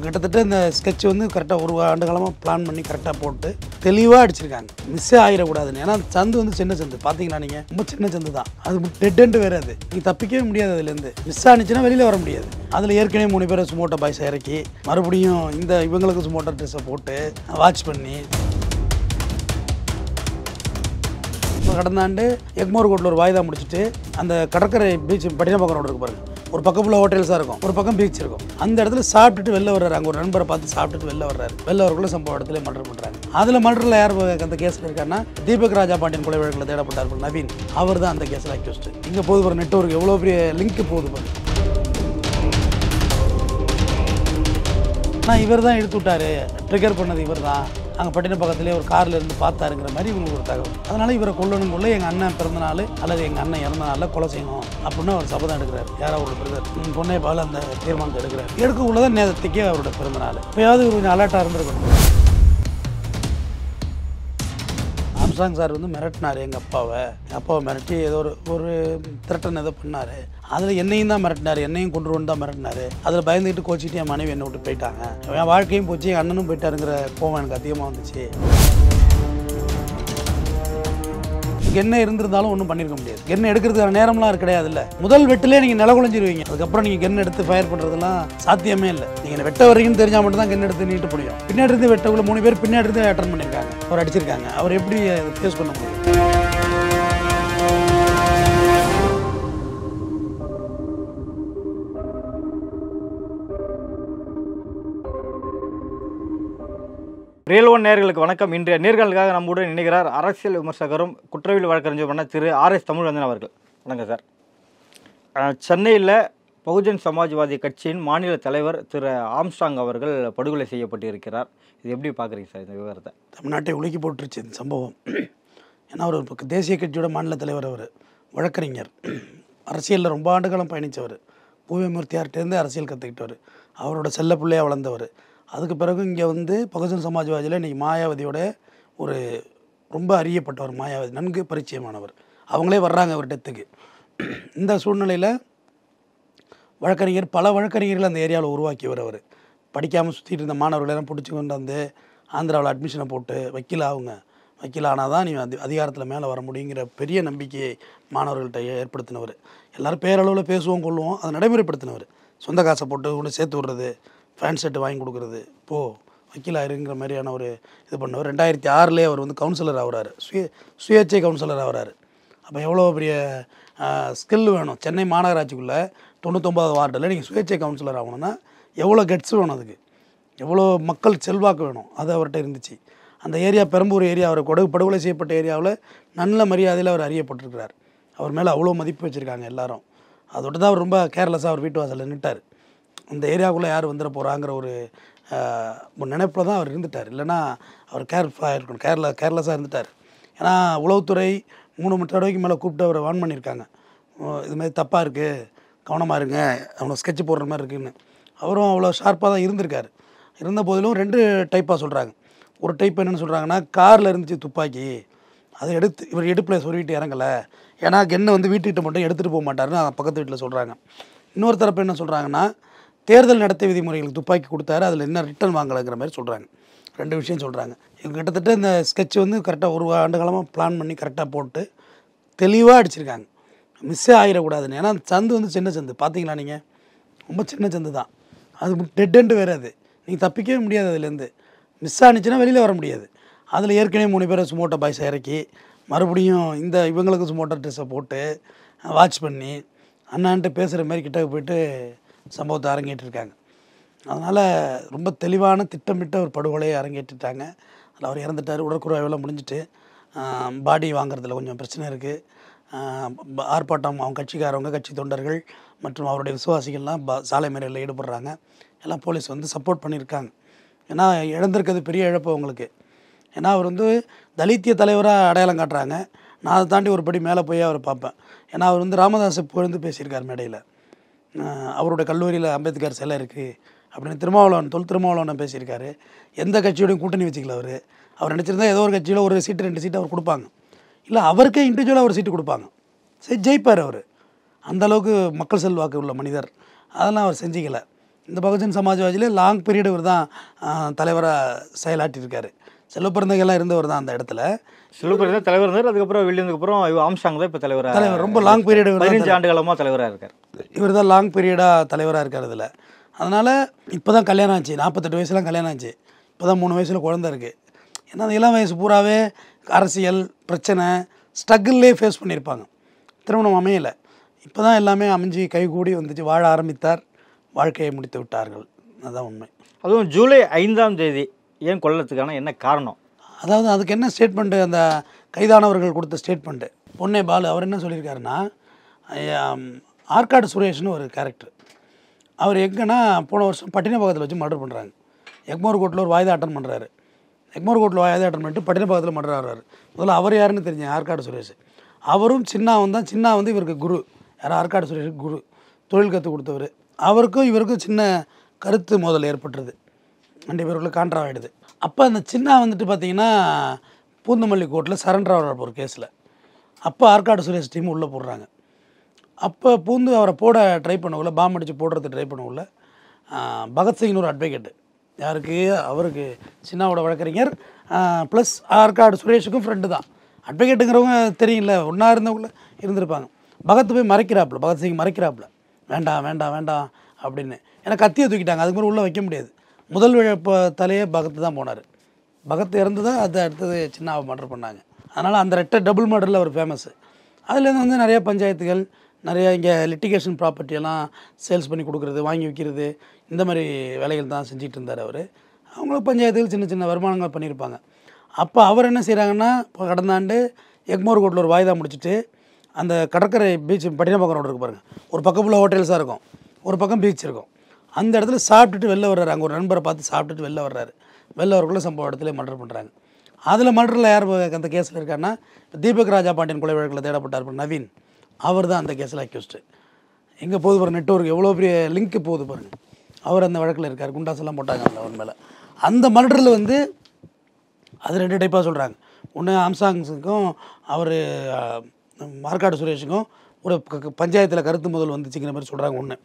கிட்டத்தட்ட இந்த ஸ்கெட்ச் வந்து கரெக்டாக ஒரு ஆண்டு காலமாக பிளான் பண்ணி கரெக்டாக போட்டு தெளிவாக அடிச்சிருக்காங்க. மிஸ்ஸே ஆகிடக்கூடாதுன்னு. ஏன்னா சந்து வந்து சின்ன சந்து பார்த்தீங்கன்னா நீங்கள் ரொம்ப சின்ன சந்து தான். அது டெட் எண்டு வேறு. அது நீங்கள் தப்பிக்கவே முடியாது. அதுலேருந்து மிஸ் ஆனிச்சுன்னா வெளியில் வர முடியாது. அதில் ஏற்கனவே 3 பேரை சுமோட்டோ பாய்ஸை இறக்கி மறுபடியும் இந்த இவங்களுக்கு சுமோட்டோ ட்ரெஸ்ஸை போட்டு வாட்ச் பண்ணி கடந்த ஆண்டு எக்மோர் கோட்டில் ஒரு வாய்தா முடிச்சுட்டு அந்த கடற்கரை பீச் பட்டினப்பாக்கம் ரோடு இருக்கு பாருங்க. ஒரு பக்கம் ஃபுல்லாக ஹோட்டல்ஸாக இருக்கும், ஒரு பக்கம் பீச் இருக்கும். அந்த இடத்துல சாப்பிட்டுட்டு வெளில வர்றாரு. அங்கே ஒரு நண்பரை பார்த்து சாப்பிட்டுட்டு வெளில வர்றாரு. வெளில வரக்குள்ள சம்பவ இடத்துல மர்டர் பண்ணுறாங்க. அதில் மர்டரில் யார் அந்த கேஸில் இருக்காருன்னா தீபக் ராஜா பாண்டியன் கொலை வழக்கில் தேடப்பட்டார் நவீன். அவர் தான் அந்த கேஸில் அக்யூஸ்ட். இங்கே போது ஒரு நெட்வொர்க் எவ்வளோ பெரிய லிங்க் போகுது பாருங்க. ஆனால் இவர் தான் இழுத்து விட்டார், ட்ரிகர் பண்ணது இவர் தான். அங்கே பட்டினப்பாக்கத்திலே ஒரு காரில் இருந்து பார்த்தாருங்கிற மாதிரி இவங்களுக்கு ஒரு தகவல். அதனால் இவரை கொல்லணுங்குள்ள எங்கள் அண்ணன் பிறந்த நாள் அல்லது எங்கள் அண்ணன் இறந்த நாளில் கொலை செய்யணும் அப்படின்னு அவர் சபதம் எடுக்கிறார். யாரோ ஒரு பிரதர் பொண்ணை பால் அந்த தீர்மானத்தை எடுக்கிறார். எடுக்கக்குள்ளதான் நேரத்துக்கே அவரோட பிறந்த நாள். இப்போயாவது கொஞ்சம் அலர்ட்டாக இருந்திருக்கணும். ஆம்ஸ்ட்ராங் சார் வந்து மிரட்டினார் எங்கள் அப்பாவை. எங்கள் அப்பாவை மிரட்டி ஏதோ ஒரு திரட்டன் ஏதோ பண்ணார். அதில் என்னையும் தான் மிரட்டினார், என்னையும் கொண்டுருவோன்னு தான் மிரட்டினார். அதில் பயந்துக்கிட்டு கோச்சிட்டு என் மனைவி என்னை விட்டு போயிட்டாங்க. என் வாழ்க்கையும் போச்சு, என் அண்ணனும் போயிட்டாருங்கிற கோவம் எனக்கு அதிகமாக வந்துச்சு. என்ன இருந்திருந்தாலும் ஒன்றும் பண்ணியிருக்க முடியாது. கென்னை எடுக்கிறதுக்கான நேரம்லாம் கிடையாது. இல்லை, முதல் வெட்டிலே நீங்கள் நில குழஞ்சிருவீங்க. அதுக்கப்புறம் நீங்கள் கென்னை எடுத்து ஃபயர் பண்ணுறதுலாம் சாத்தியமே இல்லை. நீங்கள் வெட்ட வரைக்கும் தெரிஞ்சால் மட்டும் தான் கென்னை எடுத்து நீட்டு முடியும். பின்னாடி இருந்து வெட்டக்குள்ள 3 பேர் பின்னாடி இருந்து அட்டன் பண்ணியிருக்காங்க. அவர் அடிச்சிருக்காங்க. அவர் எப்படி ஃபேஸ் பண்ண முடியும்? ரியல் ஒன் நேயர்களுக்கு வணக்கம். இன்றைய நேர்களுக்காக நம்முடன் இணைகிறார் அரசியல் விமர்சகரும் குற்றவியல் வழக்கறிஞருமான திரு ஆர்.எஸ். தமிழ்வந்தன் அவர்கள். வணக்கம் சார். சென்னையில் பகுஜன் சமாஜ்வாதி கட்சியின் மாநில தலைவர் திரு ஆம்ஸ்ட்ராங் அவர்கள் படுகொலை செய்யப்பட்டிருக்கிறார். இது எப்படி பார்க்குறீங்க சார் இந்த விவரத்தை? தமிழ்நாட்டை உலுக்கி போட்டுருச்சு இந்த சம்பவம். ஏன்னா அவர் தேசிய கட்சியோட மாநில தலைவர், அவர் வழக்கறிஞர், அரசியலில் ரொம்ப ஆண்டு காலம் பயணித்தவர், பூவிமூர்த்தியார்கிட்டேருந்து அரசியல் கற்றுக்கிட்டவர், அவரோட செல்ல பிள்ளையாக வளர்ந்தவர். அதுக்கு பிறகு இங்கே வந்து பகுஜன் சமாஜ்வாதியில் இன்றைக்கி மாயாவதியோட ஒரு ரொம்ப அறியப்பட்டவர், மாயாவதி நன்கு பரிச்சயமானவர். அவங்களே வர்றாங்க அவர் டெத்துக்கு. இந்த சூழ்நிலையில் வழக்கறிஞர் பல வழக்கறிஞர்கள் அந்த ஏரியாவில் உருவாக்கியவர். அவர் படிக்காமல் சுற்றிட்டு இருந்த மாணவர்களெல்லாம் பிடிச்சி கொண்டு வந்து ஆந்திராவில் அட்மிஷனை போட்டு வக்கீல் ஆனால் தான் நீ அதிகாரத்தில் மேலே வர முடியுங்கிற பெரிய நம்பிக்கையை மாணவர்கள்ட்ட ஏற்படுத்தினவர். எல்லோரும் பேரளவில் பேசுவோம் கொள்வோம், அதை நடைமுறைப்படுத்தினவர். சொந்த காசை போட்டு கொண்டு சேர்த்து விடுறது, ஃபேன் செட்டு வாங்கி கொடுக்குறது, வக்கீலாயிருங்கிற மாதிரியான ஒரு இது பண்ணவர். 2006 அவர் வந்து கவுன்சிலர் ஆகிறாரு, சுயேட்சை கவுன்சிலர் ஆகிறாரு. அப்போ எவ்வளோ பெரிய ஸ்கில் வேணும். சென்னை மாநகராட்சிக்குள்ளே 99வது வார்டில் நீங்கள் சுயேட்சை கவுன்சிலர் ஆகணும்னா எவ்வளோ கெட்ஸ் வேணும், அதுக்கு எவ்வளோ மக்கள் செல்வாக்கு வேணும், அது அவர்கிட்ட இருந்துச்சு. அந்த ஏரியா பெரம்பூர் ஏரியா, அவர் படுகொலை செய்யப்பட்ட ஏரியாவில் நல்ல மரியாதையில் அவர் அறியப்பட்டிருக்கிறார். அவர் மேலே அவ்வளோ மதிப்பு வச்சுருக்காங்க எல்லாரும். அதோட தான் அவர் ரொம்ப கேர்லெஸ்ஸாக அவர் வீட்டு வாசலில் நின்ட்டார். இந்த ஏரியாவுக்குள்ளே யார் வந்துட போகிறாங்கிற ஒரு நினைப்பில் தான் அவர் இருந்துட்டார். இல்லைனா அவர் கேர்ஃபுல்லாக இருக்கணும், கேர்லெஸ்ஸாக இருந்துட்டார். ஏன்னா உளவுத்துறை 3 தடவைக்கு மேலே கூப்பிட்டு அவரை வார்ன் பண்ணியிருக்காங்க. இதுமாதிரி தப்பாக இருக்குது, கவனமாக இருங்க, அவனை ஸ்கெட்ச் போடுற மாதிரி இருக்குதுன்னு. அவரும் அவ்வளோ ஷார்ப்பாக தான் இருந்திருக்கார். இருந்த போதிலும் 2 டைப்பாக சொல்கிறாங்க. ஒரு டைப் என்னென்னு சொல்கிறாங்கன்னா, காரில் இருந்துச்சு துப்பாக்கி, அதை எடுத்து இவர் இடுப்பில் சொருவிட்டு இறங்கலை. ஏன்னா கென்னை வந்து வீட்டுக்கிட்ட மட்டும் எடுத்துகிட்டு போக மாட்டாருன்னு பக்கத்து வீட்டில் சொல்கிறாங்க. இன்னொரு தரப்பு என்ன சொல்கிறாங்கன்னா, தேர்தல் நடத்தை விதிமுறைகளுக்கு துப்பாக்கி கொடுத்தாரு, அதில் என்ன ரிட்டர்ன் வாங்கலைங்கிற மாதிரி சொல்கிறாங்க. 2 விஷயம் சொல்கிறாங்க. இவங்க கிட்டத்தட்ட இந்த ஸ்கெட்ச் வந்து கரெக்டாக ஒரு ஆண்டு காலமாக பிளான் பண்ணி கரெக்டாக போட்டு தெளிவாக அடிச்சிருக்காங்க. மிஸ்ஸே ஆகிடக்கூடாதுன்னு. ஏன்னா சந்து வந்து சின்ன சந்து பார்த்தீங்களா நீங்கள், ரொம்ப சின்ன சந்து தான். அது டெட் எண்டு வேறு. அது நீங்கள் தப்பிக்கவே முடியாது. அதுலேருந்து மிஸ் ஆனிச்சுன்னா வெளியில் வர முடியாது. அதில் ஏற்கனவே 3 பேரை சுமோட்டோ பாய்ஸை இறக்கி மறுபடியும் இந்த இவங்களுக்கு சுமோட்டோ ட்ரெஸ்ஸை போட்டு வாட்ச் பண்ணி அண்ணான்ட்டு பேசுகிற மாதிரி கிட்ட போய்ட்டு சம்பவத்தை அரங்கேற்றிருக்காங்க. அதனால் ரொம்ப தெளிவான திட்டமிட்ட ஒரு படுகொலையை அரங்கேற்றிட்டாங்க. அதில் அவர் இறந்துட்டார். உடற்குறைவெல்லாம் முடிஞ்சிட்டு பாடி வாங்குறதுல கொஞ்சம் பிரச்சனை இருக்குது. ஆர்ப்பாட்டம் அவங்க கட்சிக்காரவங்க, கட்சி தொண்டர்கள் மற்றும் அவருடைய விசுவாசிகள்லாம் சாலை மறியலில் ஈடுபடுறாங்க. எல்லாம் போலீஸ் வந்து சப்போர்ட் பண்ணியிருக்காங்க. ஏன்னா இழந்திருக்கிறது பெரிய இழப்பு அவங்களுக்கு. ஏன்னா அவர் வந்து தலித்திய தலைவராக அடையாளம் காட்டுறாங்க. நான் அதை தாண்டி ஒரு படி மேலே போய் அவரை பார்ப்பேன். ஏன்னா அவர் வந்து ராமதாஸை புகழ்ந்து பேசியிருக்கார் மேடையில். அவருடைய கல்லூரியில் அம்பேத்கர் சிலை இருக்குது அப்படின்னு திருமாவளவன் பேசியிருக்காரு. எந்த கட்சியோடையும் கூட்டணி வச்சுக்கல அவர் நினச்சிருந்தா ஏதோ ஒரு கட்சியில் ஒரு சீட்டு 2 சீட்டு அவர் கொடுப்பாங்க. இல்லை அவருக்கே இண்டிவிஜுவலாக ஒரு சீட்டு கொடுப்பாங்க. சரி ஜெயிப்பார் அவர். அந்தளவுக்கு மக்கள் செல்வாக்கு உள்ள மனிதர். அதெல்லாம் அவர் செஞ்சிக்கலை. இந்த பகுஜன் சமாஜ்வாதியிலே லாங் பீரியட் இவர் தான் தலைவராக செயலாற்றியிருக்காரு. செல்வப்பிறந்தகைலாம் இருந்தவர் தான் அந்த இடத்துல. சிலப்பேர் தலைவர் இருந்தார். அதுக்கப்புறம் வெளியேந்ததுக்கு அப்புறம் ஆம்ஸ்ட்ராங் தான் இப்போ தலைவர். ரொம்ப லாங் பீரியட் 15 ஆண்டு காலமாக தலைவராக இருக்கார். இவர் தான் லாங் பீரியடாக தலைவராக இருக்கார் இதில். அதனால் இப்போ தான் கல்யாணம் ஆச்சு, 48 வயசுலாம் கல்யாணம் ஆச்சு. இப்போ தான் 3 வயசில் குழந்தை இருக்குது. ஏன்னா அந்த இளம் வயசு பூராவே அரசியல் பிரச்சனை ஸ்ட்ரகிள்லே ஃபேஸ் பண்ணியிருப்பாங்க. திருமணம் அமையலை. இப்போ தான் எல்லாமே அமைஞ்சு கைகூடி வந்துச்சு, வாழ ஆரம்பித்தார், வாழ்க்கையை முடித்து விட்டார்கள். அதுதான் உண்மை. அதுவும் ஜூலை 5ஆம் தேதி ஏன் கொல்லத்துக்கான என்ன காரணம்? அதாவது அதுக்கு என்ன ஸ்டேட்மெண்ட்டு, அந்த கைதானவர்கள் கொடுத்த ஸ்டேட்மெண்ட்டு. பொன்னே பாலு அவர் என்ன சொல்லியிருக்காருன்னா, ஆற்காடு சுரேஷ்னு ஒரு கேரக்டர். அவர் எங்கன்னா போன வருஷம் பட்டினப்பாக்கத்தில் வச்சு மர்டர் பண்ணுறாங்க. எக்மோர் கோர்ட்டில் ஒரு வாய்தா அட்டன் பண்ணுறாரு. எக்மோர் கோர்ட்டில் வாய்தா அட்டன் பண்ணிட்டு பட்டினப்பாக்கத்தில் மர்டர் ஆகிறாரு. முதல்ல அவர் யாருன்னு தெரிஞ்சேன், ஆற்காடு சுரேஷ். அவரும் சின்னாவும் தான். சின்னா வந்து இவருக்கு குரு, யாரும் ஆற்காடு சுரேஷுக்கு குரு, தொழில் கற்றுக் கொடுத்தவர். அவருக்கும் இவருக்கும் சின்ன கருத்து மோதல் ஏற்பட்டுருது, 2 பேருக்குள்ள கான்ட்ரா ஆகிடுது. அப்போ அந்த சின்னா வந்துட்டு பார்த்திங்கன்னா பூந்தமல்லி கோர்ட்டில் சரண்டர் ஆகிறார் ஒரு கேஸில். அப்போ ஆற்காடு சுரேஷ் டீம் உள்ளே போடுறாங்க. அப்போ பூந்து அவரை போட ட்ரை பண்ணக்குள்ள, பாம்பு அடித்து போடுறதுக்கு ட்ரை பண்ணக்குள்ள பகத்சிங்னு ஒரு அட்வொகேட்டு, யாருக்கு அவருக்கு சின்னாவோட வழக்கறிஞர் ப்ளஸ் ஆற்காடு சுரேஷுக்கும் ஃப்ரெண்டு தான். அட்வொகேட்டுங்கிறவங்க தெரியல, ஒன்றா இருந்தவங்கள இருந்திருப்பாங்க. பகத் போய் மறைக்கிறாப்புல, பகத்சிங் மறைக்கிறாப்புல, வேண்டாம் வேண்டாம் வேண்டாம் அப்படின்னு. ஏன்னா கத்தியை தூக்கிட்டாங்க, அதுக்கு மாதிரி உள்ளே வைக்க முடியாது. முதல் தலையே பகத்து தான் போனார். பகத் இறந்து தான் அது அடுத்தது சின்னாவை மர்டர் பண்ணாங்க. அதனால் அந்த ரெட்டை டபுள் மர்டரில் அவர் ஃபேமஸ்ஸு. அதுலேருந்து வந்து நிறையா பஞ்சாயத்துகள், நிறையா இங்கே லிட்டிகேஷன் ப்ராப்பர்ட்டியெல்லாம் சேல்ஸ் பண்ணி கொடுக்குறது, வாங்கி விற்கிறது, இந்த மாதிரி வேலைகள் தான் செஞ்சுட்டு இருந்தார் அவர். அவங்களுக்கு பஞ்சாயத்துகள் சின்ன சின்ன வருமானங்கள் பண்ணியிருப்பாங்க. அப்போ அவர் என்ன செய்கிறாங்கன்னா, இப்போ கடந்த ஆண்டு எக்மோர் கோர்ட்டில் ஒரு வாய்தா முடிச்சுட்டு, அந்த கடற்கரை பீச் பட்டினப்பாக்கம் ரோடு இருக்குது பாருங்கள், ஒரு பக்கம் ஃபுல்லாக ஹோட்டல்ஸாக இருக்கும், ஒரு பக்கம் பீச் இருக்கும். அந்த இடத்துல சாப்பிட்டுட்டு வெளில வர்றாரு. அங்கே ஒரு நண்பரை பார்த்து சாப்பிட்டுட்டு வெளில வர்றாரு. வெளில வரக்குள்ள சம்பவ இடத்துல மர்டர் பண்ணுறாங்க. அதில் மர்டரில் யார் அந்த கேஸில் இருக்காருன்னா, தீபக் ராஜா பாண்டியன் கொலை வழக்கில் தேடப்பட்டார் நவீன், அவர் தான் அந்த கேஸில் அக்யூஸ்டு. எங்கே போகுது பாருங்கள், நெட்வொர்க் எவ்வளோ பெரிய லிங்க்கு போகுது பாருங்கள். அவர் அந்த வழக்கில் இருக்கார். குண்டாசெல்லாம் போட்டாங்க அந்த அவன் மேலே. அந்த மர்டரில் வந்து அது 2 டைப்பாக சொல்கிறாங்க. ஒன்று ஆம்சாங்ஸுக்கும் அவர் ஆற்காடு சுரேஷுக்கும் ஒரு பஞ்சாயத்தில் கருத்து முதல் வந்துச்சுங்கிற மாதிரி சொல்கிறாங்க ஒன்று.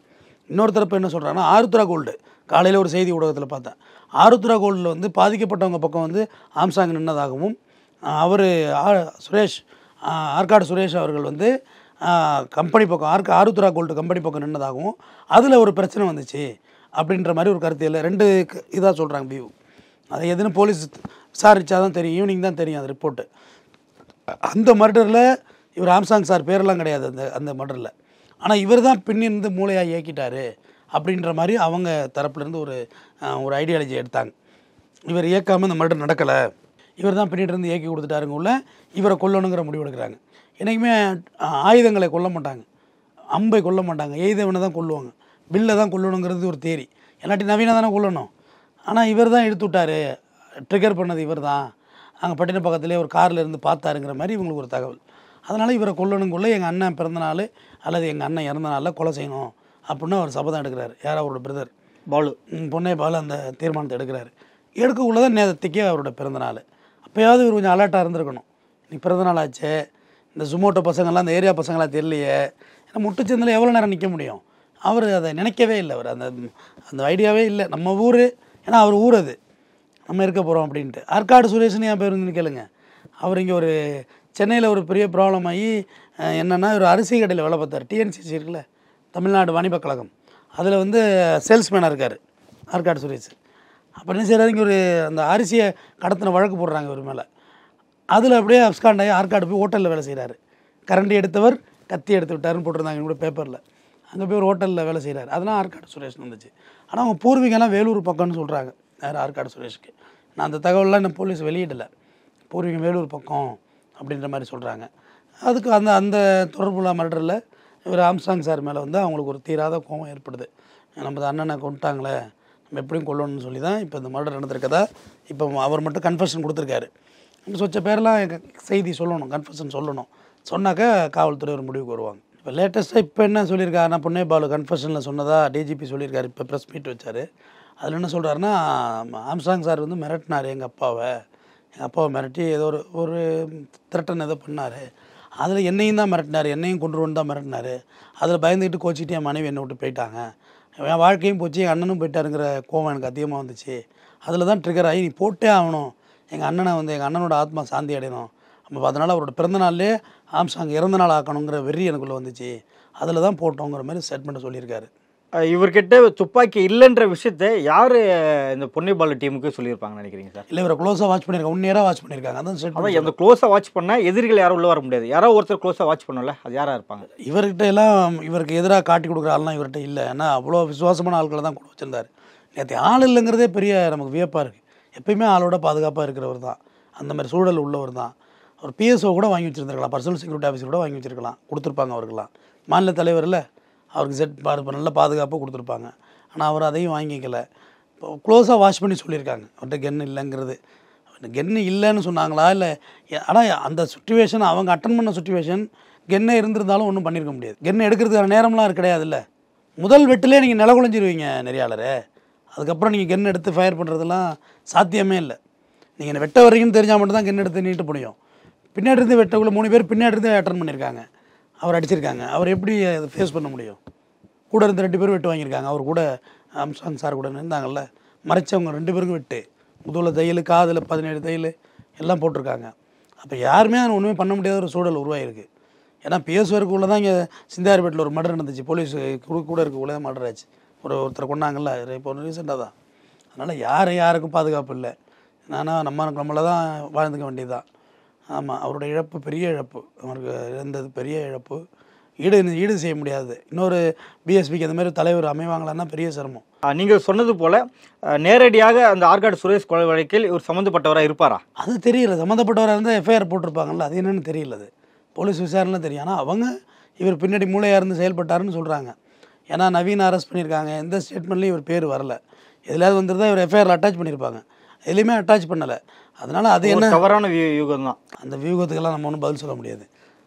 இன்னொரு தரப்பு என்ன சொல்கிறாங்கன்னா, ஆருத்ரா கோல்டு, காலையில் ஒரு செய்தி ஊடகத்தில் பார்த்தேன், ஆருத்ரா கோல்டில் வந்து பாதிக்கப்பட்டவங்க பக்கம் வந்து ஆம்சாங் நின்னதாகவும், அவர் சுரேஷ் ஆற்காடு சுரேஷ் அவர்கள் வந்து கம்பெனி பக்கம் ஆருத்ரா கோல்டு கம்பெனி பக்கம் நின்னதாகவும், அதில் ஒரு பிரச்சனை வந்துச்சு அப்படின்ற மாதிரி ஒரு கருத்தியில் 2 இதாக சொல்கிறாங்க வியூ. அதை எதுன்னு போலீஸ் விசாரித்தா தான் தெரியும், ஈவினிங் தான் தெரியும் அது ரிப்போர்ட்டு. அந்த மர்டரில் இவர் ஆம்சாங் சார் பேரெல்லாம் கிடையாது அந்த மர்டரில். ஆனால் இவர் தான் பின்னிருந்து மூளையாக இயக்கிட்டார் அப்படின்ற மாதிரி அவங்க தரப்புலேருந்து ஒரு ஐடியாலஜி எடுத்தாங்க. இவர் இயக்காமல் இந்த மர்டர் நடக்கலை, இவர் தான் பின்னிட்டு இயக்கி கொடுத்துட்டாருங்க உள்ள, இவரை கொல்லணுங்கிற முடிவு எடுக்கிறாங்க. என்றைக்குமே ஆயுதங்களை கொல்ல மாட்டாங்க, அம்பை கொல்ல மாட்டாங்க, எய்தவனை தான் கொல்லுவாங்க, பில்லை தான் கொல்லணுங்கிறது ஒரு தேரி. எல்லாட்டி நவீனை தானே கொல்லணும். ஆனால் இவர் தான் இழுத்து விட்டார், ட்ரிகர் பண்ணது இவர் தான், அங்கே பட்டினப்பாக்கத்திலே ஒரு காரில் இருந்து பார்த்தாருங்கிற மாதிரி இவங்களுக்கு ஒரு தகவல். அதனால் இவரை கொல்லணுங்குள்ளே எங்கள் அண்ணன் பிறந்த நாள் அல்லது எங்கள் அண்ணன் இறந்த நாளில் கொலை செய்யணும் அப்படின்னு அவர் சபதம் எடுக்கிறார். யார், அவரோட பிரதர் பாலு, பொன்னே பாலு அந்த தீர்மானத்தை எடுக்கிறாரு. எடுக்கக்குள்ளே தான் நேரத்துக்கே அவரோட பிறந்த நாள். அப்போயாவது இவர் கொஞ்சம் அலர்ட்டாக இருந்திருக்கணும். நீ பிறந்த நாள் ஆச்சு, இந்த ஜுமோட்டோ பசங்கள்லாம் அந்த ஏரியா பசங்களாம் தெரியலையே, ஏன்னா முட்டுச்சந்தில் எவ்வளோ நேரம் நிற்க முடியும். அவர் அதை நினைக்கவே இல்லை, அவர் அந்த ஐடியாவே இல்லை. நம்ம ஊர், ஏன்னா அவர் ஊர் அது, நம்ம இருக்க போகிறோம் அப்படின்ட்டு. ஆற்காடு சுரேஷ்னு என் பேர் வந்து கேளுங்க. அவர் இங்கே ஒரு சென்னையில் ஒரு பெரிய ப்ராப்ளம் ஆகி என்னென்னா, ஒரு அரிசி கடையில் வேலை பார்த்தார். டிஎன்சிசி இருக்குல்ல, தமிழ்நாடு வாணிபக் கழகம், அதில் வந்து சேல்ஸ்மேனாக இருக்கார் ஆற்காடு சுரேஷ். அப்போ என்ன செய்கிறாரு, இங்கே ஒரு அந்த அரிசியை கடத்தின வழக்கு போடுறாங்க இவர் மேலே. அதில் அப்படியே அப்ஸ்காண்ட் ஆகி ஆற்காடு போய் ஹோட்டலில் வேலை செய்கிறாரு. கரண்டி எடுத்தவர் கத்தி எடுத்து விட்டாருன்னு போட்டிருந்தாங்க கூட பேப்பரில். அங்கே போய் ஒரு ஹோட்டலில் வேலை செய்கிறார். அதெல்லாம் ஆற்காடு சுரேஷ்னு வந்துச்சு. ஆனால் அவங்க பூர்வீகம்லாம் வேலூர் பக்கம்னு சொல்கிறாங்க யார், ஆற்காடு சுரேஷ்க்கு. நான் அந்த தகவலாம் இன்னும் போலீஸ் வெளியிடலை. பூர்வீகம் வேலூர் பக்கம் அப்படின்ற மாதிரி சொல்கிறாங்க. அதுக்கு அந்த தொடர்புள்ள மர்டரில் இவர் ஆம்ஸ்ட்ராங் சார் மேலே வந்து அவங்களுக்கு ஒரு தீராத கோபம் ஏற்படுது. நம்ம அண்ணனை கொண்டுட்டாங்களே, நம்ம எப்படியும் கொல்லணும்னு சொல்லி தான் இப்போ இந்த மர்டர் நடந்திருக்கதா இப்போ அவர் மட்டும் கன்ஃபெஷன் கொடுத்துருக்காரு. நம்ம சொச்ச பேரெலாம் செய்தி சொல்லணும், கன்ஃபெஷன் சொல்லணும், சொன்னாக்கா காவல்துறை ஒரு முடிவுக்கு வருவாங்க. இப்போ லேட்டஸ்ட்டாக இப்போ என்ன சொல்லியிருக்காருன்னா, பொன்னே பாலு கன்ஃபெஷனில் சொன்னதா டிஜிபி சொல்லியிருக்காரு. இப்போ ப்ரெஸ் மீட் வச்சார். அதில் என்ன சொல்கிறாருன்னா, ஆம்ஸ்ட்ராங் சார் வந்து மிரட்டினார் எங்கள் அப்பாவை மிரட்டி ஏதோ ஒரு திரட்டன் ஏதோ பண்ணார். அதில் என்னையும் தான் மிரட்டினார், என்னையும் கொண்டுருவோன்னு தான் மிரட்டினார். அதில் பயந்துக்கிட்டு கோச்சிக்கிட்டு என் மனைவி என்னை விட்டு போயிட்டாங்க என் வாழ்க்கையும் போச்சு, எங்கள் அண்ணனும் போயிட்டாருங்கிற கோவம் எனக்கு அதிகமாக வந்துச்சு. அதில் தான் ட்ரிகர் ஆகி நீ போட்டே ஆகணும், எங்கள் அண்ணனை வந்து எங்கள் அண்ணனோட ஆத்மா சாந்தி அடையணும், நம்ம அதனால் அவரோட பிறந்த நாள்லேயே ஆம்ஸ்ட்ராங் இறந்த நாள் ஆக்கணுங்கிற வெறி எனக்குள்ளே வந்துச்சு, அதில் தான் போட்டோங்கிற மாதிரி ஸ்டேட்மெண்ட்டை சொல்லியிருக்காரு. இவர்கிட்ட துப்பாக்கி இல்லைன்ற விஷயத்தை யார் இந்த பொன்னைப்பாலு டீமுக்கு சொல்லியிருப்பாங்கன்னு நினைக்கிறீங்க சார்? இல்லை, இவரை க்ளோஸாக வாட்ச் பண்ணியிருக்காங்க, 1 இயராக வாட்ச் பண்ணியிருக்காங்க. அதான் அதான் ஸ்டேட்மெண்ட். அந்த க்ளோஸாக வாட்ச் பண்ணால் எதிரிகள் யாரும் உள்ள வர முடியாது. யாரோ ஒருத்தர் க்ளோஸாக வாட்ச் பண்ணல, அது யாராக இருப்பாங்க? இவர்கிட்ட எல்லாம் இவருக்கு எதிராக காட்டி கொடுக்குற ஆள்லாம் இவர்கிட்ட இல்லை. ஏன்னா அவ்வளோ விசுவாசமான ஆட்களை தான் கூட வச்சுருந்தார். நேற்று ஆள் இல்லைங்கிறதே பெரிய நமக்கு வியப்பாக இருக்குது. எப்பயுமே ஆளோட பாதுகாப்பாக இருக்கிறவர் தான், அந்த மாதிரி சூழல் உள்ளவர் தான். அவர் பிஎஸ்ஓ கூட வாங்கி வச்சுருந்துருக்கலாம், பர்சனல் செக்யூரிட்டி ஆஃபீஸர் கூட வாங்கி வச்சுருக்கலாம், கொடுத்துருப்பாங்க அவருக்கெல்லாம். மாநில தலைவரில் அவருக்கு நல்ல பாதுகாப்பாக கொடுத்துருப்பாங்க. ஆனால் அவர் அதையும் வாங்கிக்கல. இப்போ க்ளோஸாக வாட்ச் பண்ணி சொல்லியிருக்காங்க அவர்கிட்ட கென்னு இல்லைங்கிறது. கென்னு இல்லைன்னு சொன்னாங்களா இல்லை? ஆனால் அந்த சுச்சுவேஷன் அவங்க அட்டன் பண்ண சுச்சுவேஷன் கென்னை இருந்திருந்தாலும் ஒன்றும் பண்ணியிருக்க முடியாது. கென்னை எடுக்கிறதுக்கான நேரம்லாம் கிடையாது. இல்லை, முதல் வெட்டிலே நீங்கள் நிலகுலைஞ்சிருவீங்க நெறியாளரே. அதுக்கப்புறம் நீங்கள் கென் எடுத்து ஃபயர் பண்ணுறதுலாம் சாத்தியமே இல்லை. நீங்கள் வெட்ட வரைக்கும் தெரிஞ்சால் மட்டும் தான் கென் எடுத்து நீட்ட முடியும். பின்னாடி இருந்து வெட்டக்குள்ளே 3 பேர் பின்னாடி இருந்து அட்டன் பண்ணியிருக்காங்க, அவர் அடிச்சிருக்காங்க. அவர் எப்படி அதை ஃபேஸ் பண்ண முடியும்? கூட இருந்து 2 பேர் வெட்டு வாங்கியிருக்காங்க. அவர் கூட ஆம்ஸ்ட்ராங் சார் கூட இருந்தாங்கல்ல, மறைச்சவங்க 2 பேருக்கும் வெட்டு, முதுகில் தையல், காதில் 17 தையல் எல்லாம் போட்டிருக்காங்க. அப்போ யாருமே அதை ஒன்றுமே பண்ண முடியாத ஒரு சூழல் உருவாகிருக்கு. ஏன்னா பிஎஸ்ஓருக்குள்ளே தான் இங்கே சிந்தாரிப்பேட்டில் ஒரு மர்டர் நடந்துச்சு, போலீஸ் கூட இருக்கக்குள்ளே தான் மர்டர் ஆச்சு. ஒருத்தரை கொண்டாங்கல்ல, இப்போ ஒரு ரீசெண்டாக தான். அதனால் யாருக்கும் பாதுகாப்பு இல்லை. நம்மளை தான் வாழ்ந்துக்க வேண்டியதுதான். ஆமாம், அவருடைய இழப்பு பெரிய இழப்பு, அவருக்கு இருந்தது பெரிய இழப்பு, ஈடு செய்ய முடியாது. இன்னொரு பிஎஸ்பிக்கு அந்த மாதிரி தலைவர் அமைவாங்களான்னா பெரிய சிரமம். நீங்கள் சொன்னது போல் நேரடியாக அந்த ஆற்காடு சுரேஷ் கொலை வழக்கில் இவர் சம்மந்தப்பட்டவராக இருப்பாரா? அது தெரியல. சம்மந்தப்பட்டவராக இருந்தால் எஃப்ஐஆர் போட்டிருப்பாங்கல்ல, அது என்னென்னு தெரியல. அது போலீஸ் விசாரணைலாம் தெரியும். ஆனால் அவங்க இவர் பின்னாடி மூளையாக இருந்து செயல்பட்டாருன்னு சொல்கிறாங்க. ஏன்னா நவீன அரெஸ்ட் பண்ணியிருக்காங்க, எந்த ஸ்டேட்மெண்ட்லேயும் இவர் பேர் வரல. எதுலையாவது வந்துருந்தா இவர் எஃப்ஐஆரில் அட்டாச் பண்ணியிருப்பாங்க, எதுலேயுமே அட்டாச் பண்ணலை. அதனால் அது என்ன தவறான யூகம் தான். அந்த வியூகத்துக்கெல்லாம் நம்ம ஒன்றும் பதில் சொல்ல முடியாது.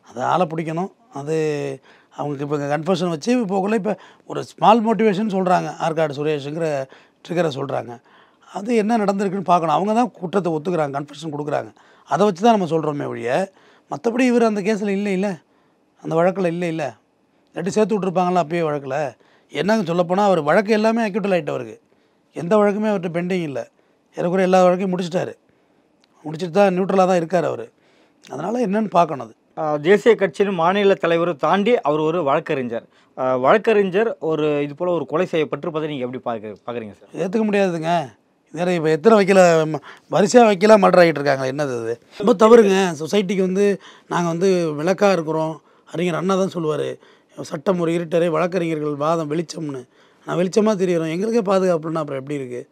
அதை ஆளை பிடிக்கணும். அது அவங்களுக்கு இப்போ கன்ஃபர்ஷன் வச்சு போகல. இப்போ ஒரு ஸ்மால் மோட்டிவேஷன் சொல்கிறாங்க, ஆற்காடு சுரேஷுங்கிற ட்ரிகரை சொல்கிறாங்க. அது என்ன நடந்திருக்குன்னு பார்க்கணும். அவங்க தான் குற்றத்தை ஒத்துக்கிறாங்க, கன்ஃபர்ஷன் கொடுக்குறாங்க. அதை வச்சு தான் நம்ம சொல்கிறோமே ஒழிய, மற்றபடி இவர் அந்த கேஸில் இல்லை, அந்த வழக்கில் இல்லை இல்லாட்டி சேர்த்து விட்ருப்பாங்களா அப்பயே வழக்கில். என்னங்க சொல்லப்போனால் அவர் வழக்கு எல்லாமே அக்யூட்டல் ஆகிட்டவருக்கு, எந்த வழக்குமே அவர்கிட்ட பெண்டிங் இல்லை. ஏறக்குறைய எல்லா வழக்கையும் முடிச்சுட்டு தான் நியூட்ரலாக தான் இருக்கார் அவர். அதனால் என்னென்னு பார்க்கணும். அது தேசிய கட்சியின் மாநில தலைவரை தாண்டி அவர் ஒரு வழக்கறிஞர் ஒரு இது போல் ஒரு கொலை செய்யப்பட்டிருப்பதை நீங்கள் எப்படி பார்க்குறீங்க சார்? ஏற்றுக்க முடியாதுங்க. வேறு இப்போ எத்தனை வைக்கல, வரிசையாக வைக்கல மர்டர் ஆகிட்டு இருக்காங்க. என்னது அது? ரொம்ப தவறுங்க. சொசைட்டிக்கு நாங்கள் விளக்காக இருக்கிறோம். அறிஞர் அண்ணா தான் சொல்லுவார், சட்டம் ஒரு இருட்டரை, வழக்கறிஞர்கள் வாதம் வெளிச்சம்னு. நான் வெளிச்சமாக தெரியுறோம், எங்களுக்கே பாதுகாப்புன்னா அப்புறம் எப்படி இருக்குது?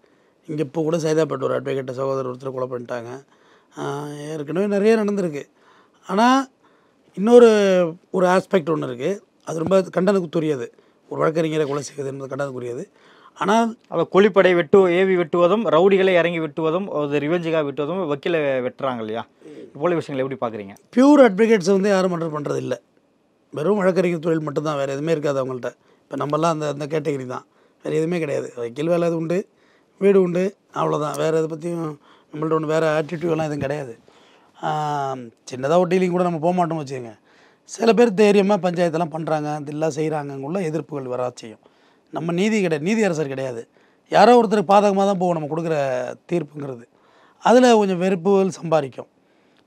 இங்கே இப்போ கூட சைதாப்பேட்டை ஒரு அட்வொகேட்டை சகோதரர் ஒருத்தர் கொலை பண்ணிட்டாங்க. ஏற்கனவே நிறைய நடந்திருக்கு. ஆனால் இன்னொரு ஆஸ்பெக்ட் ஒன்று இருக்குது, அது ரொம்ப கண்டனத்துக்குரியது. ஒரு வழக்கறிஞரை கொலை செய்வது என்பது கண்டனத்துக்குரியது. ஆனால் அதை கூலிப்படை ஏவி வெட்டுவதும், ரவுடிகளை இறங்கி வெட்டுவதும், ஒரு ரிவெஞ்சுக்காக வெட்டுவதும், வக்கீலை வெட்டுறாங்க இல்லையா? போல விஷயங்களை எப்படி பார்க்குறீங்க? பியூர் அட்வொகேட்ஸை யாரும் மர்டர் பண்ணுறது இல்லை. வெறும் வழக்கறிஞர் தொழில் மட்டும்தான், வேறு எதுவுமே இருக்காது அவங்கள்ட்ட. இப்போ நம்மலாம் அந்த கேட்டகரி தான், வேறு எதுவுமே கிடையாது. வக்கீல் வேலை அது உண்டு, வீடு உண்டு, அவ்வளோதான். வேறு எதை பற்றியும் நம்மள்ட்ட ஒன்று வேறு ஆட்டிடியூடெல்லாம் எதுவும் கிடையாது. சின்னதாக ஒரு டீலிங் கூட நம்ம போக மாட்டோம் வச்சுக்கோங்க. சில பேர் தைரியமாக பஞ்சாயத்தெல்லாம் பண்ணுறாங்க, இதெல்லாம் செய்கிறாங்கங்குள்ள எதிர்ப்புகள் வர செய்யும். நம்ம நீதி அரசர் கிடையாது. யாரோ ஒருத்தருக்கு பாதகமாக தான் போகும் நம்ம கொடுக்குற தீர்ப்புங்கிறது. அதில் கொஞ்சம் வெறுப்புகள் சம்பாதிக்கும்.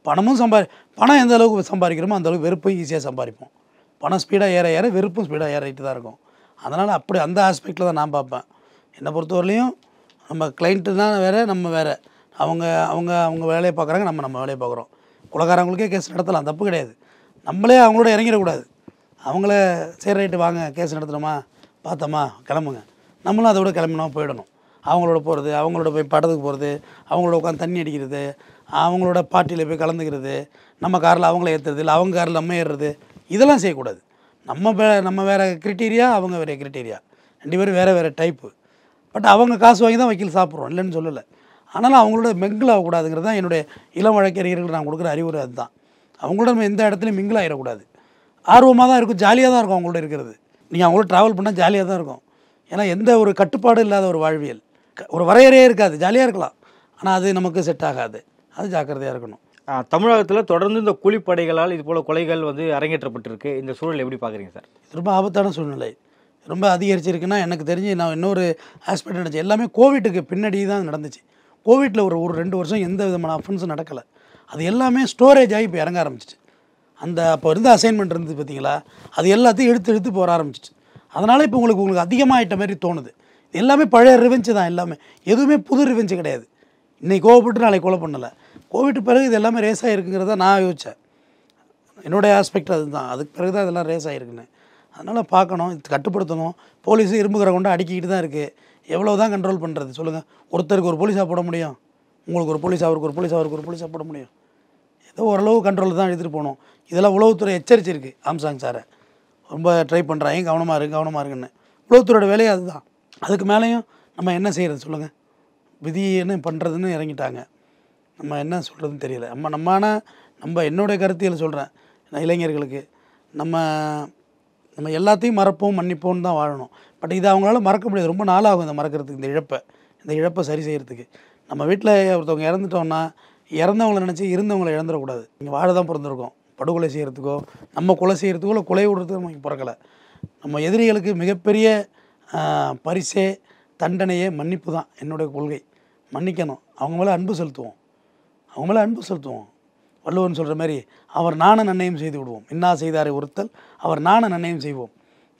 பணம் எந்த அளவுக்கு சம்பாதிக்கிறோமோ அந்தளவுக்கு வெறுப்பும் ஈஸியாக சம்பாதிப்போம். பணம் ஸ்பீடாக ஏற வெறுப்பும் ஸ்பீடாக ஏறிட்டு தான் இருக்கும். அதனால் அப்படி அந்த ஆஸ்பெக்டில் தான் நான் பார்ப்பேன். என்னை பொறுத்தவரையிலையும் நம்ம கிளைண்ட்டுனா வேறு, நம்ம வேறு. அவங்க வேலையை பார்க்குறாங்க, நம்ம வேலையை பார்க்குறோம். குலகாரங்களுக்கே கேஸ் நடத்தலாம், தப்பு கிடையாது. நம்மளே அவங்களோட இறங்கிடக்கூடாது. அவங்கள சரி ரைட்டு வாங்க கேஸ் நடத்துகிறோமா, பார்த்தோமா, கிளம்புங்க. நம்மளும் அதை விட கிளம்பினோம் போயிடணும். அவங்களோட போகிறது, அவங்களோட போய் படத்துக்கு போகிறது, அவங்களோட உட்காந்து தண்ணி அடிக்கிறது, அவங்களோட பார்ட்டியில் போய் கலந்துக்கிறது, நம்ம காரில் அவங்கள ஏற்றுறது, இல்லை அவங்க காரில் நம்ம ஏறுறது, இதெல்லாம் செய்யக்கூடாது. நம்ம வேறு கிரிட்டீரியா, அவங்க வேறு கிரிட்டீரியா, 2 பேரும் வேறு டைப்பு. பட் அவங்க காசு வாங்கி தான் வக்கீல் சாப்பிட்றோம், இல்லைன்னு சொல்லலை. ஆனாலும் அவங்களோட மிங்கிள் ஆகக்கூடாதுங்கிறது தான் என்னுடைய இளம் வழக்கறிஞர்கள் நான் கொடுக்குற அறிவுரை. அதுதான், அவங்களோட நம்ம எந்த இடத்துலையும் மிங்கிள் ஆகிடக்கூடாது. ஆர்வமாக தான் இருக்கும், ஜாலியாக தான் இருக்கும் அவங்களோட இருக்கிறது. நீங்கள் அவங்களோட ட்ராவல் பண்ணால் ஜாலியாக தான் இருக்கும். ஏன்னா எந்த ஒரு கட்டுப்பாடும் இல்லாத ஒரு வாழ்வியல், ஒரு வரையறையே இருக்காது. ஜாலியாக இருக்கலாம், ஆனால் அது நமக்கு செட் ஆகாது. அது ஜாக்கிரதையாக இருக்கணும். தமிழகத்தில் தொடர்ந்து இந்த கூலிப்படைகளால் இது போல் கொலைகள் அரங்கேற்றப்பட்டிருக்கு. இந்த சூழல் எப்படி பார்க்குறீங்க சார்? இது ரொம்ப ஆபத்தான சூழ்நிலை. ரொம்ப அதிகரிச்சிருக்குன்னா எனக்கு தெரிஞ்சு நான் இன்னொரு ஆஸ்பெக்ட் நினச்சேன். எல்லாமே கோவிட்டுக்கு பின்னாடி தான் நடந்துச்சு. கோவிட்டில் ஒரு 2 வருஷம் எந்த விதமான அஃபென்ஸும் நடக்கலை. அது எல்லாமே ஸ்டோரேஜ் ஆகி இப்போ இறங்க ஆரம்பிச்சிச்சு. அந்த அப்போ இருந்த அசைன்மெண்ட் இருந்தது பார்த்தீங்களா, அது எல்லாத்தையும் எடுத்து போக ஆரம்பிச்சிச்சு. அதனால் இப்போ உங்களுக்கு அதிகமாகிட்ட மாதிரி தோணுது. இது எல்லாமே பழைய ரிவெஞ்சு தான். எல்லாமே எதுவுமே புது ரிவெஞ்சு கிடையாது. இன்றைக்கி கோவப்பட்டு நாளைக்கு கொலை பண்ணலை. கோவிட் பிறகு இது எல்லாமே ரேஸ் ஆகிருக்குங்கிறத நான் யோசித்தேன். என்னுடைய ஆஸ்பெக்ட் அதுதான். அதுக்கு பிறகு தான் இதெல்லாம் ரேஸ் ஆகிருக்குன்னு. அதனால் பார்க்கணும், இது கட்டுப்படுத்தணும். போலீஸு இரும்புகிற கொண்டு அடிக்கிட்டு தான் இருக்குது. எவ்வளோ தான் கண்ட்ரோல் பண்ணுறது சொல்லுங்கள்? ஒருத்தருக்கு ஒரு போலீஸாக போட முடியும்? உங்களுக்கு ஒரு போலீஸ், அவருக்கு ஒரு போலீஸ், அவருக்கு ஒரு போலீஸாக போட முடியும்? ஏதோ ஓரளவு கண்ட்ரோலில் தான் எடுத்துகிட்டு போகணும். இதெல்லாம் உளவுத்துறை எச்சரிச்சிருக்கு ஆம்சாங் சாரை. ரொம்ப ட்ரை பண்ணுறாங்க, கவனமாக இருக்குன்னு. உளவுத்துறையோட வேலையே அதுதான். அதுக்கு மேலேயும் நம்ம என்ன செய்கிறது சொல்லுங்கள்? விதின்னு பண்ணுறதுன்னு இறங்கிட்டாங்க. நம்ம என்ன சொல்கிறதுன்னு தெரியல. நம்ம என்னுடைய கருத்தியல் சொல்கிறேன். இளைஞர்களுக்கு நம்ம எல்லாத்தையும் மறப்போம், மன்னிப்போம்னு தான் வாழணும். பட் இதை அவங்களால மறக்க முடியாது. ரொம்ப நாளாகும் இந்த மறக்கிறதுக்கு, இந்த இழப்பை சரி செய்கிறதுக்கு. நம்ம வீட்டில் ஒருத்தவங்க இறந்துட்டோன்னா இறந்தவங்களை நினச்சி இருந்தவங்களை இழந்துடக்கூடாது. இங்கே வாழ தான் பிறந்திருக்கோம். படுகொலை செய்கிறதுக்கோ, நம்ம கொலை செய்கிறதுக்கோ, இல்லை கொலை விடுறதுக்கோ நம்ம பிறக்கலை. நம்ம எதிரிகளுக்கு மிகப்பெரிய பரிசே, தண்டனையே மன்னிப்பு தான். என்னுடைய கொள்கை மன்னிக்கணும். அவங்க மேலே அன்பு செலுத்துவோம். வள்ளுவன் சொல்கிற மாதிரி, அவர் நாண நன்னயம் செய்து விடுவோம். இன்னா செய்தாரை ஒருத்தல் அவர் நாண நன்னயம் செய்வோம்.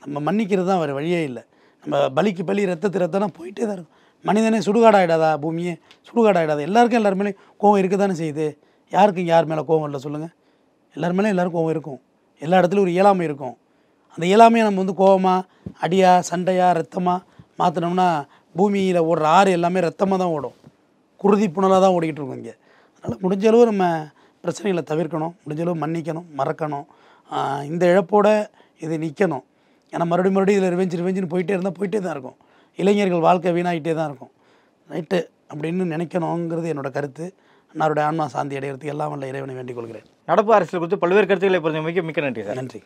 நம்ம மன்னிக்கிறது தான் வேறு வழியே இல்லை. நம்ம பலிக்கு பலி, ரத்தத்து ரத்தம்னா போயிட்டே தான் இருக்கும். மனிதனே சுடுகாடாயிடாதா? பூமியே சுடுகாடாயிடாதா? எல்லாருக்கும் எல்லார் மேலேயும் கோவம் இருக்க தானே செய்யுது. யாருக்கும் யார் மேலே கோவம் இல்லை சொல்லுங்கள்? எல்லாருக்கும் கோவம் இருக்கும். எல்லா இடத்துலையும் ஒரு இயலாமை இருக்கும். அந்த இயலாமையை நம்ம கோவமாக, அடியா, சண்டையாக, ரத்தமாக மாற்றினோம்னா பூமியில் ஓடுற ஆறு எல்லாமே ரத்தமாக தான் ஓடும். குருதி புனலாக தான் ஓடிக்கிட்டு இருக்கும் இங்கே. அதனால் முடிஞ்ச அளவு நம்ம பிரச்சனைகளை தவிர்க்கணும். முடிஞ்சளவு மன்னிக்கணும், மறக்கணும். இந்த இழப்போடு இது நிற்கணும். ஏன்னா மறுபடியும் இதில் ரிவெஞ்சுன்னு போயிட்டே தான் இருக்கும். இளைஞர்கள் வாழ்க்கை வீணாகிட்டே தான் இருக்கும். ரைட்டு அப்படின்னு நினைக்கணுங்கிறது என்னோடய கருத்து. அன்னாருடைய ஆன்மா சாந்தி அடைகிறதுக்கு எல்லாம் வல்ல இறைவனை வேண்டிக் கொள்கிறேன். நடப்பு அரசியல் குறித்து பல்வேறு கருத்துக்களை பொறுத்தவரைக்கும் மிக்க நன்றி சார். நன்றி.